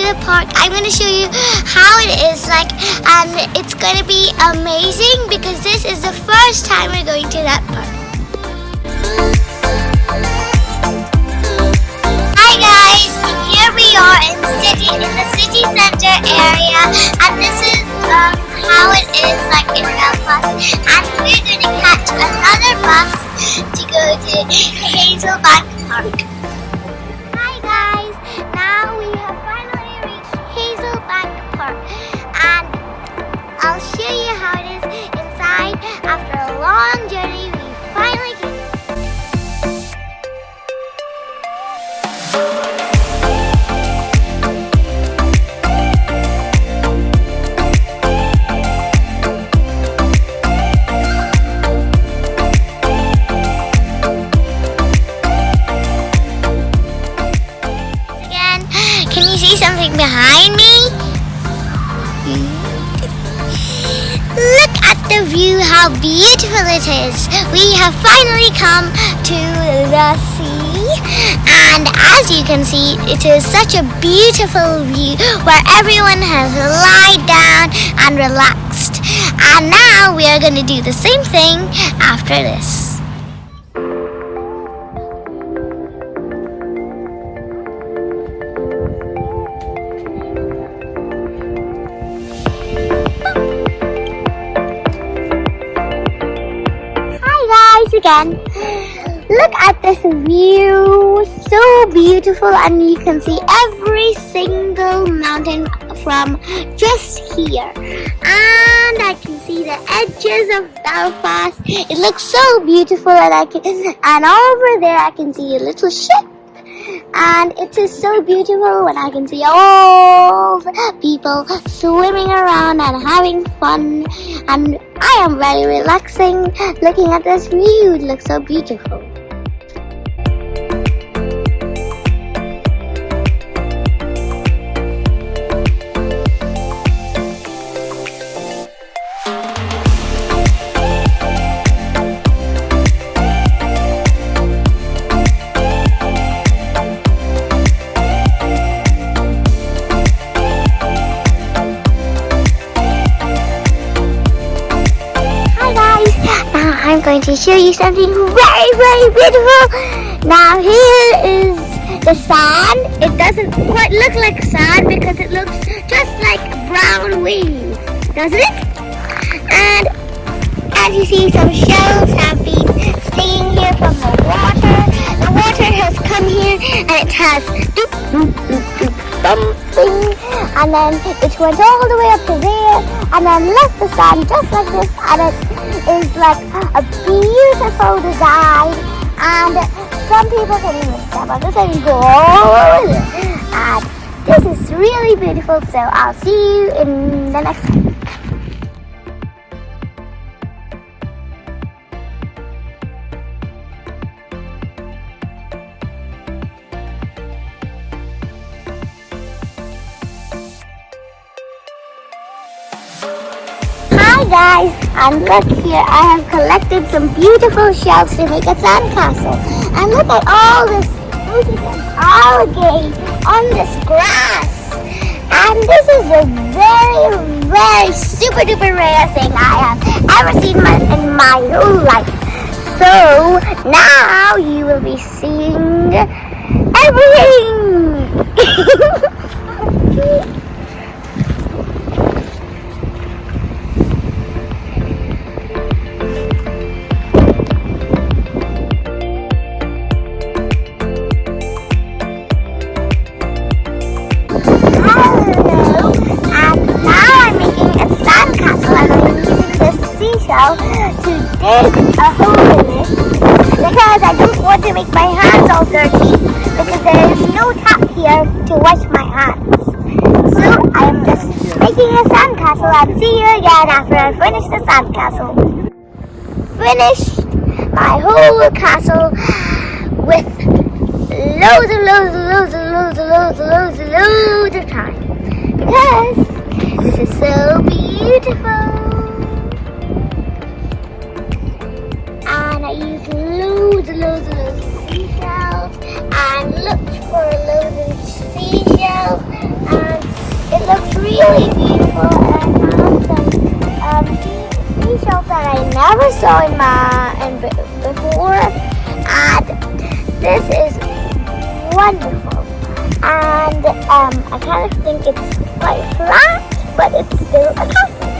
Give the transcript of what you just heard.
the park. I'm going to show you how it is like, and it's going to be amazing because this is the first time we're going to that park. Hi guys, here we are in the city center area, and this is how it is like in Belfast, and we're going to catch another bus to go to HazelBankPark. Hi guys, now we have finally reached HazelBankPark, and I'll show you how it is inside. After a long journey, we finally came. Can you see something behind me? Look at the view, how beautiful it is. We have finally come to the sea, and as you can see, it is such a beautiful view where everyone has lied down and relaxed. And now we are going to do the same thing after this. Again, look at this view, so beautiful, and you can see every single mountain from just here, and I can see the edges of Belfast. It looks so beautiful, and over there I can see a little ship. And it is so beautiful when I can see all the people swimming around and having fun. And I am very relaxing looking at this view. It looks so beautiful. I'm going to show you something very, very beautiful. Now here is the sand. It doesn't quite look like sand because it looks just like brown waves, doesn't it? And as you see, some shells have been staying here from the water. The water has come here and it has doop, doop, doop, doop, bumping. And then it went all the way up to there and then left the sand just like this, and it is like a beautiful design, and some people can even step on this and go all over it. And this is really beautiful, so I'll see you in the next one. Hi guys, and look here, I have collected some beautiful shells to make a sandcastle. And look at all this spruces and algae on this grass. And this is a very, very super duper rare thing I have ever seen in my whole life. So now you will be seeing everything. To dig a hole in it because I don't want to make my hands all dirty because there is no tap here to wash my hands. So I am just making a sandcastle, and see you again after I finish the sandcastle. Finished my whole castle with loads of time because this is so beautiful. And I used loads of seashells and looked for loads of seashells and really beautiful, and I found some seashells that I never saw before, and this is wonderful. And I kind of think it's quite flat, but it's still a castle.